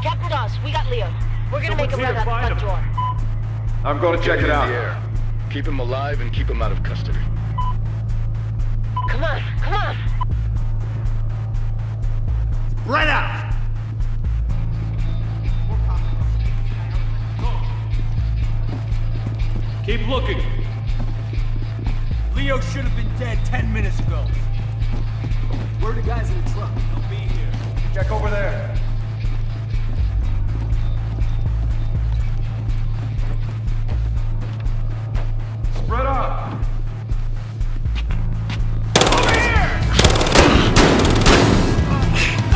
Captain Dawes, we got Leo. We're gonna make a run out the front door. I'm going to check it out. Keep him alive and keep him out of custody. Come on, come on! Right out! Keep looking. Leo should have been dead 10 minutes ago. Where are the guys in the truck? They'll be here. Check over there. Spread out. Over here!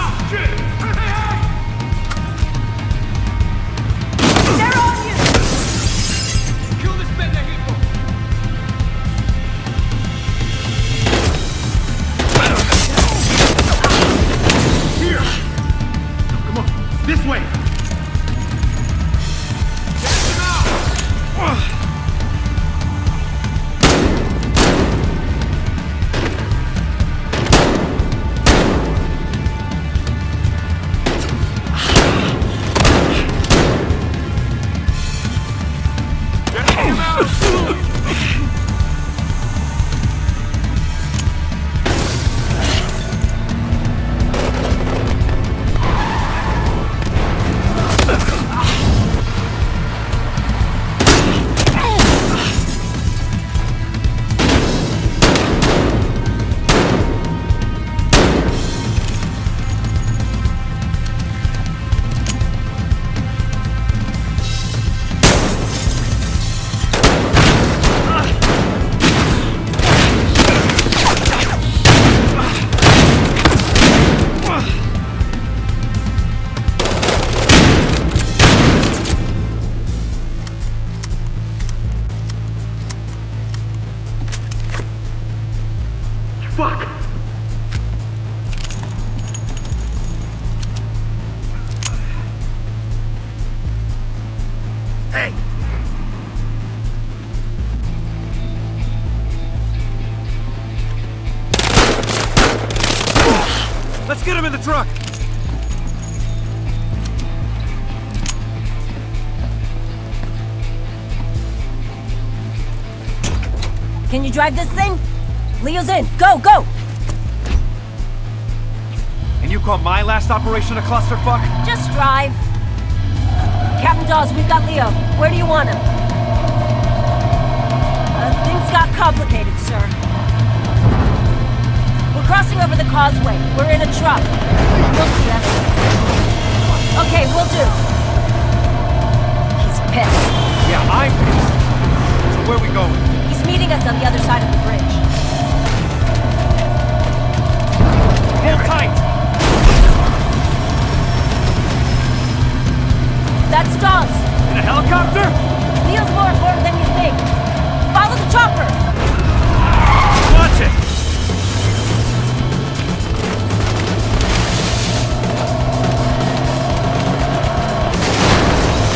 Oh, shit! They're on you! Kill this pendejo! Here! Come on, this way! Get him out! Fuck! Hey! Let's get him in the truck! Can you drive this thing? Leo's in. Go, go! And you call my last operation a clusterfuck? Just drive. Captain Dawes, we've got Leo. Where do you want him? Things got complicated, sir. We're crossing over the causeway. We're in a truck. We'll see us. Okay, we'll do. He's pissed. Yeah, I'm pissed. So where we going? He's meeting us on the other side of the bridge. Hold tight! That's Dawes. In a helicopter? Leo's more important than you think. Follow the chopper. Watch it!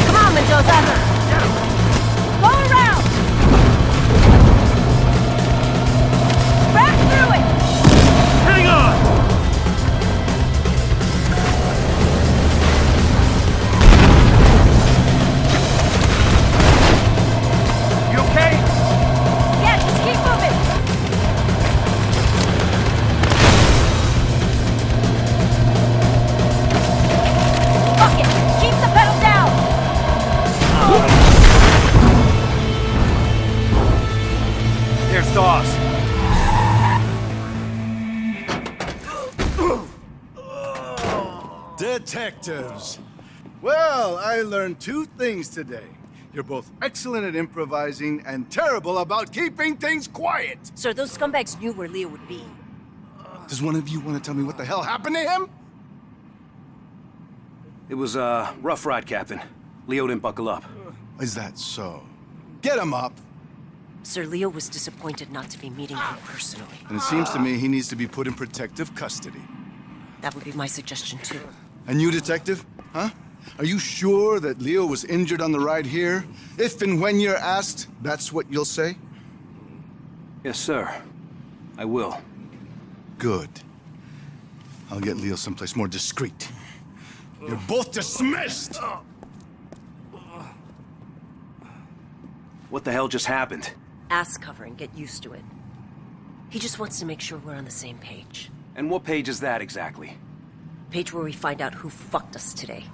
Come on, Mendoza. Go around. Back through it. Hang on! You okay? Yeah, just keep moving. Fuck it. Keep the pedal down. There's Dawes. Detectives. Well, I learned two things today. You're both excellent at improvising and terrible about keeping things quiet. Sir, those scumbags knew where Leo would be. Does one of you want to tell me what the hell happened to him? It was a rough ride, Captain. Leo didn't buckle up. Is that so? Get him up. Sir, Leo was disappointed not to be meeting you personally. And it seems to me he needs to be put in protective custody. That would be my suggestion, too. And you, detective? Huh? Are you sure that Leo was injured on the ride here? If and when you're asked, that's what you'll say? Yes, sir. I will. Good. I'll get Leo someplace more discreet. You're both dismissed! What the hell just happened? Ass covering, get used to it. He just wants to make sure we're on the same page. And what page is that exactly? Page where we find out who fucked us today.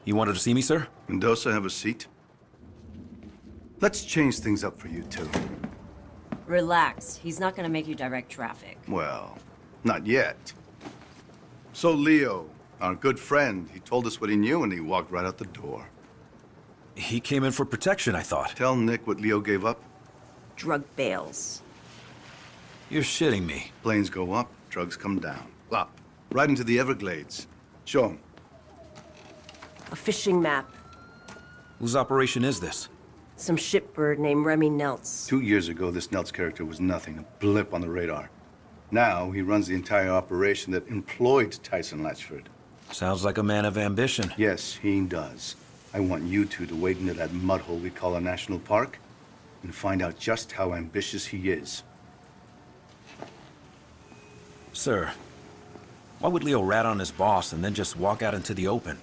You wanted to see me, sir? Mendoza, have a seat. Let's change things up for you two. Relax. He's not gonna make you direct traffic. Well, not yet. So Leo, our good friend, he told us what he knew and he walked right out the door. He came in for protection, I thought. Tell Nick what Leo gave up. Drug bales. You're shitting me. Planes go up, drugs come down. Up, right into the Everglades. Show him. A fishing map. Whose operation is this? Some shipbird named Remy Neltz. 2 years ago, this Neltz character was nothing, a blip on the radar. Now, he runs the entire operation that employed Tyson Latchford. Sounds like a man of ambition. Yes, he does. I want you two to wade into that mud hole we call a national park and find out just how ambitious he is. Sir, why would Leo rat on his boss and then just walk out into the open?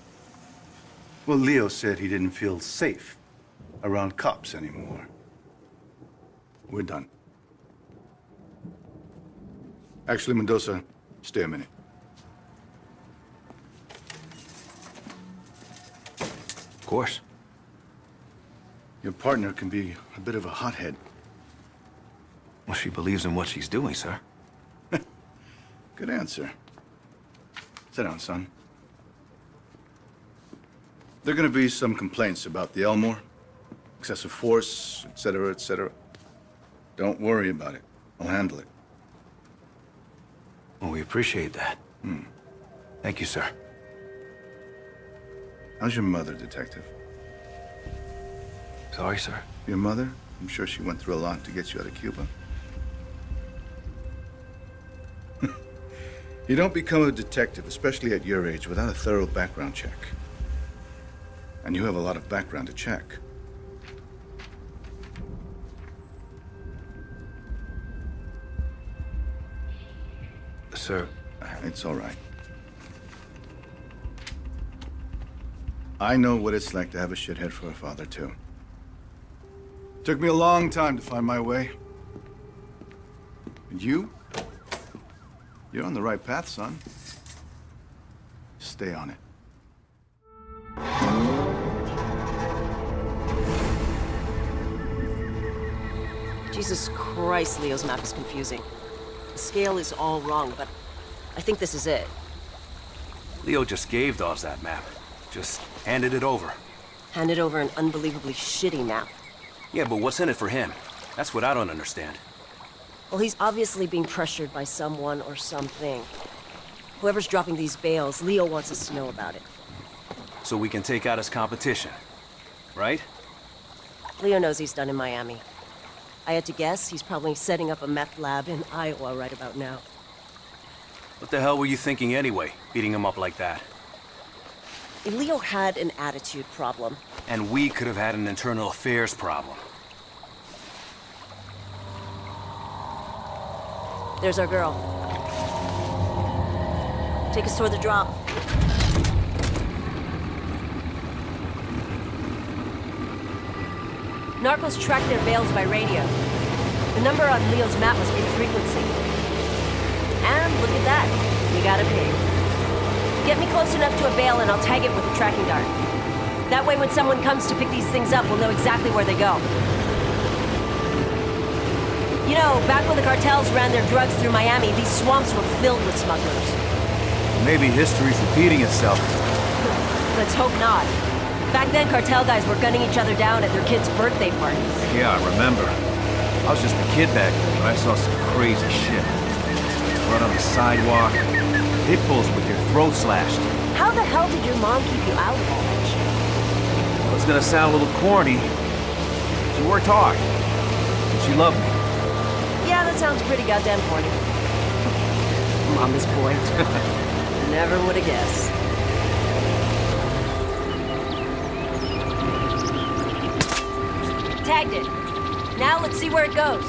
Well, Leo said he didn't feel safe around cops anymore. We're done. Actually, Mendoza, stay a minute. Of course. Your partner can be a bit of a hothead. Well, she believes in what she's doing, sir. Good answer. Sit down, son. There are going to be some complaints about the Elmore, excessive force, etc., etc. Don't worry about it. I'll handle it. Well, we appreciate that. Thank you, sir. How's your mother, Detective? Sorry, sir. Your mother? I'm sure she went through a lot to get you out of Cuba. You don't become a detective, especially at your age, without a thorough background check. And you have a lot of background to check. Sir, It's all right. I know what it's like to have a shithead for a father, too. Took me a long time to find my way. And you? You're on the right path, son. Stay on it. Jesus Christ, Leo's map is confusing. The scale is all wrong, but I think this is it. Leo just gave Dawes that map. Just handed it over. Handed over an unbelievably shitty map. Yeah, but what's in it for him? That's what I don't understand. Well, he's obviously being pressured by someone or something. Whoever's dropping these bales, Leo wants us to know about it. So we can take out his competition, right? Leo knows he's done in Miami. I had to guess he's probably setting up a meth lab in Iowa right about now. What the hell were you thinking anyway, beating him up like that? Leo had an attitude problem. And we could have had an internal affairs problem. There's our girl. Take us toward the drop. Narcos track their bales by radio. The number on Leo's map must be the frequency. And look at that. We got a pig. Get me close enough to a bale and I'll tag it with a tracking dart. That way when someone comes to pick these things up, we'll know exactly where they go. You know, back when the cartels ran their drugs through Miami, these swamps were filled with smugglers. maybe history's repeating itself. Let's hope not. Back then, cartel guys were gunning each other down at their kids' birthday parties. Yeah, I remember. I was just a kid back then, but I saw some crazy shit. Blood on the sidewalk, pit bulls with their throats slashed. How the hell did your mom keep you out of all that shit? Well, it's gonna sound a little corny. She worked hard. And she loved me. Yeah, that sounds pretty goddamn corny. Mama's boy. Never would have guessed. Tagged it. Now let's see where it goes.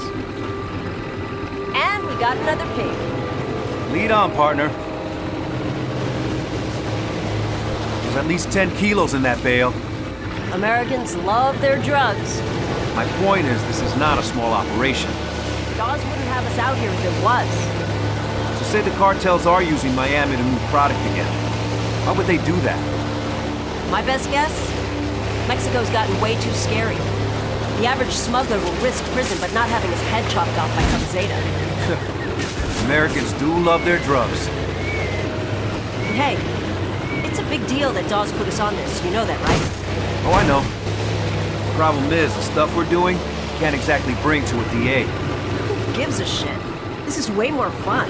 And we got another pig. Lead on, partner. There's at least 10 kilos in that bale. Americans love their drugs. My point is, this is not a small operation. Dawes wouldn't have us out here if it was. So say the cartels are using Miami to move product again. Why would they do that? My best guess? Mexico's gotten way too scary. The average smuggler will risk prison but not having his head chopped off by some Zeta. Americans do love their drugs. Hey, it's a big deal that Dawes put us on this. You know that, right? Oh, I know. The problem is, the stuff we're doing can't exactly bring to a DA. Who gives a shit? This is way more fun.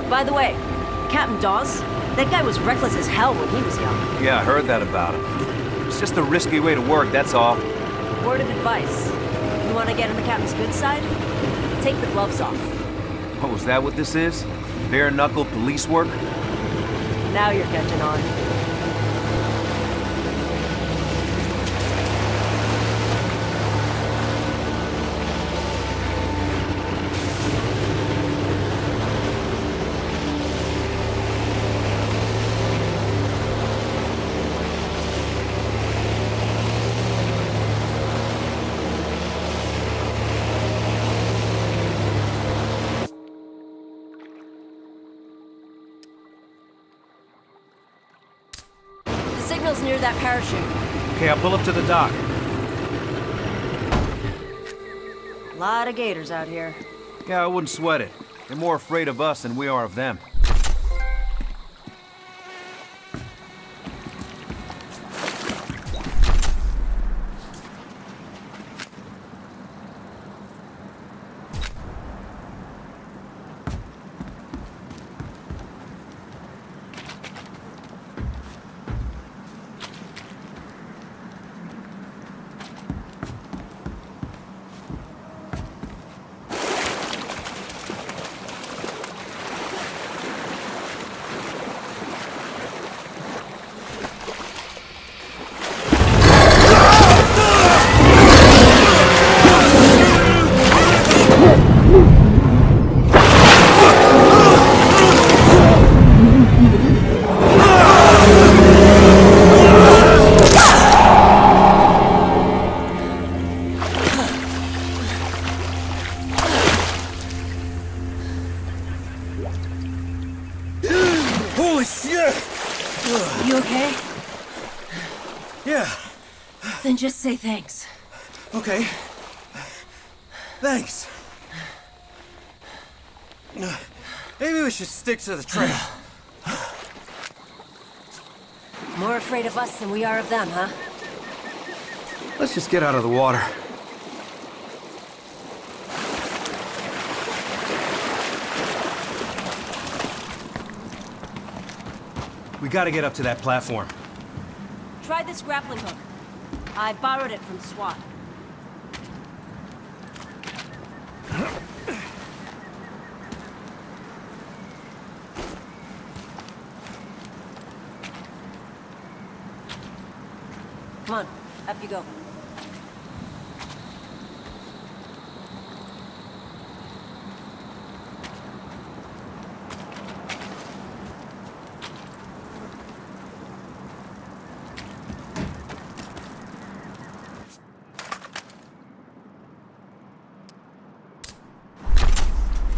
By the way, Captain Dawes, that guy was reckless as hell when he was young. Yeah, I heard that about him. It's just a risky way to work, that's all. Word of advice. You want to get on the captain's good side? Take the gloves off. Oh, is that what this is? Bare-knuckle police work? Now you're catching on. Signal's near that parachute. Okay, I'll pull up to the dock. A lot of gators out here. Yeah, I wouldn't sweat it. They're more afraid of us than we are of them. Holy shit! You okay? Yeah, Then just say thanks. okay. Thanks. Maybe we should stick to the trail. More afraid of us than we are of them, huh? Let's just get out of the water. We gotta get up to that platform. Try this grappling hook. I borrowed it from SWAT. Come on, up you go.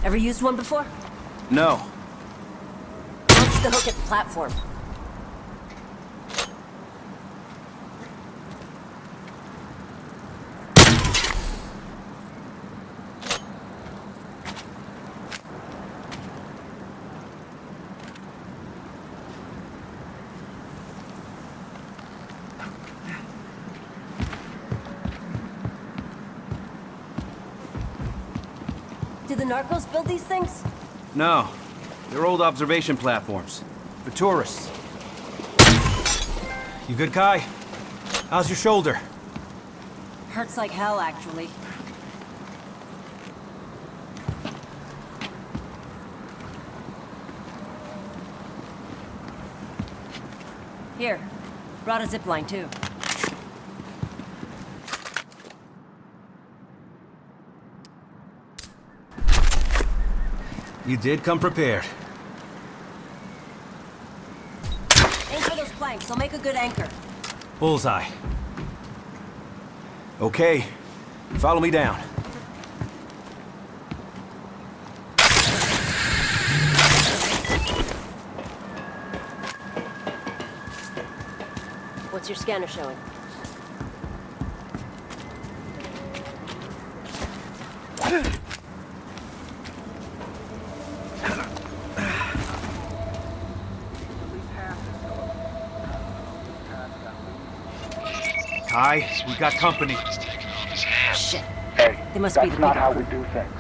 Ever used one before? No. What's the hook at the platform? Did the narcos build these things? No. They're old observation platforms. For tourists. You good, Kai? How's your shoulder? Hurts like hell, actually. Here. Brought a zip line, too. You did come prepared. Aim for those planks. They'll make a good anchor. Bullseye. Okay. Follow me down. What's your scanner showing? Kai, we got company. Shit. Hey, They must be that's the not pickup how we crew. do things.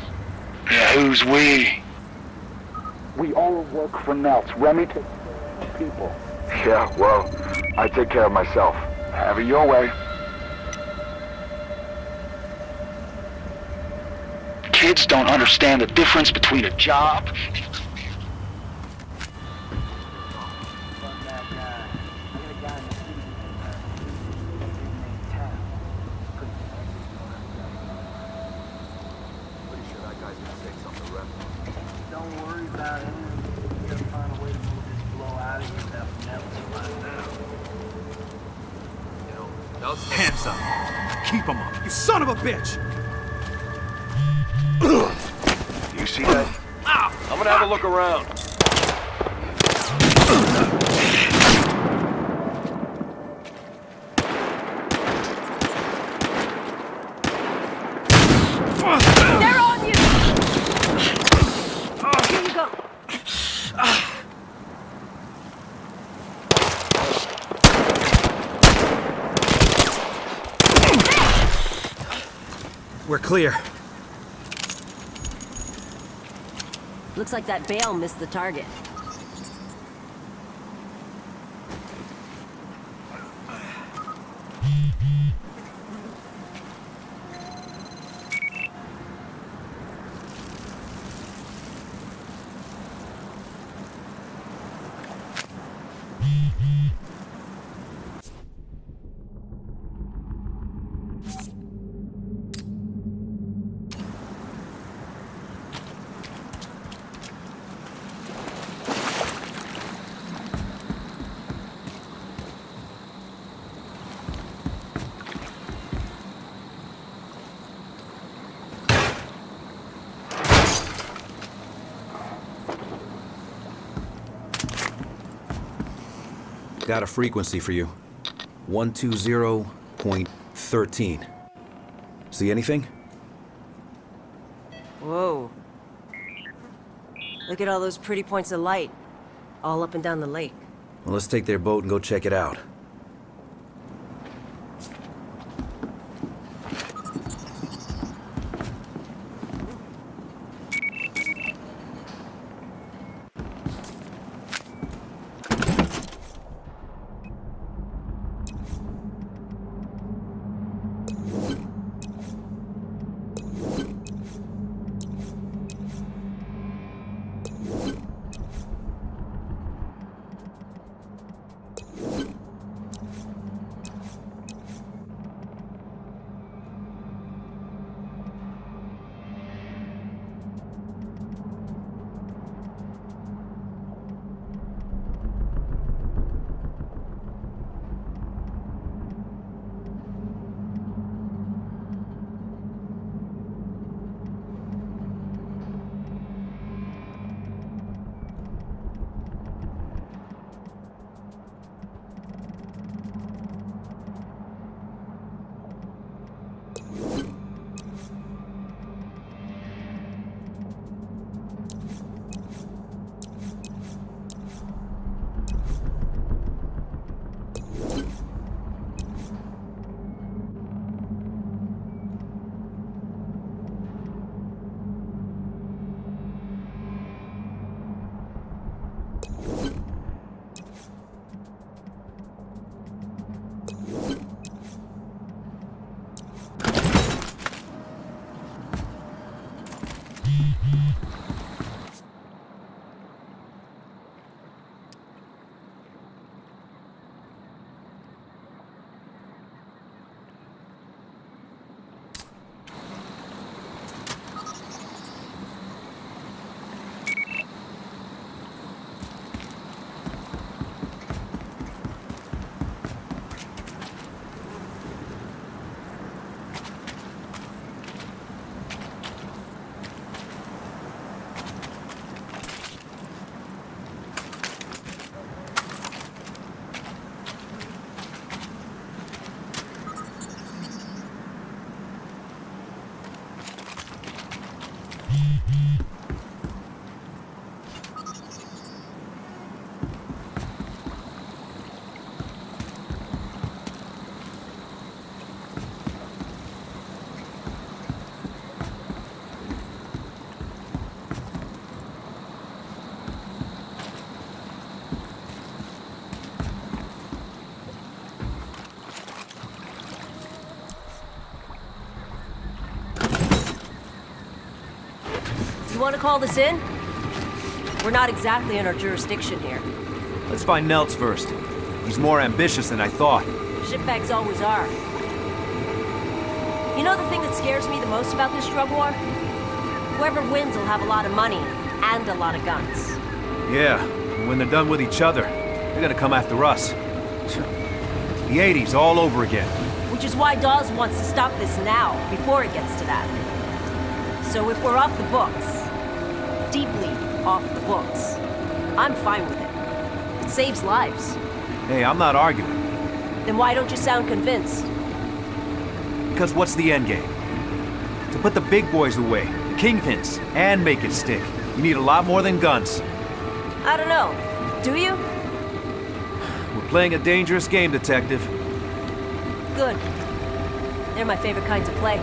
Yeah, who's we? We all work for Nelts. Remy takes people. Yeah, well, I take care of myself. Have it your way. Kids don't understand the difference between a job. Don't worry about it. We gotta find a way to move this blow out of here without Nelson finding out. Hands up. Keep them up. You son of a bitch! You see that? I'm gonna have a look around. They're on you! Here you go. We're clear. Looks like that bale missed the target. Got a frequency for you. 120.13. See anything? Whoa. Look at all those pretty points of light. All up and down the lake. Well, let's take their boat and go check it out. want to call this in? We're not exactly in our jurisdiction here. Let's find Nelts first. He's more ambitious than I thought. Shitbags always are. You know the thing that scares me the most about this drug war? Whoever wins will have a lot of money and a lot of guns. Yeah, and when they're done with each other, they're gonna come after us. The 80s all over again. Which is why Dawes wants to stop this now, before it gets to that. So if we're off the books, deeply off the books, I'm fine with it. It saves lives. Hey, I'm not arguing. Then why don't you sound convinced? Because what's the end game? To put the big boys away, the kingpins, and make it stick. You need a lot more than guns. I don't know. Do you? We're playing a dangerous game, Detective. Good. They're my favorite kind to play.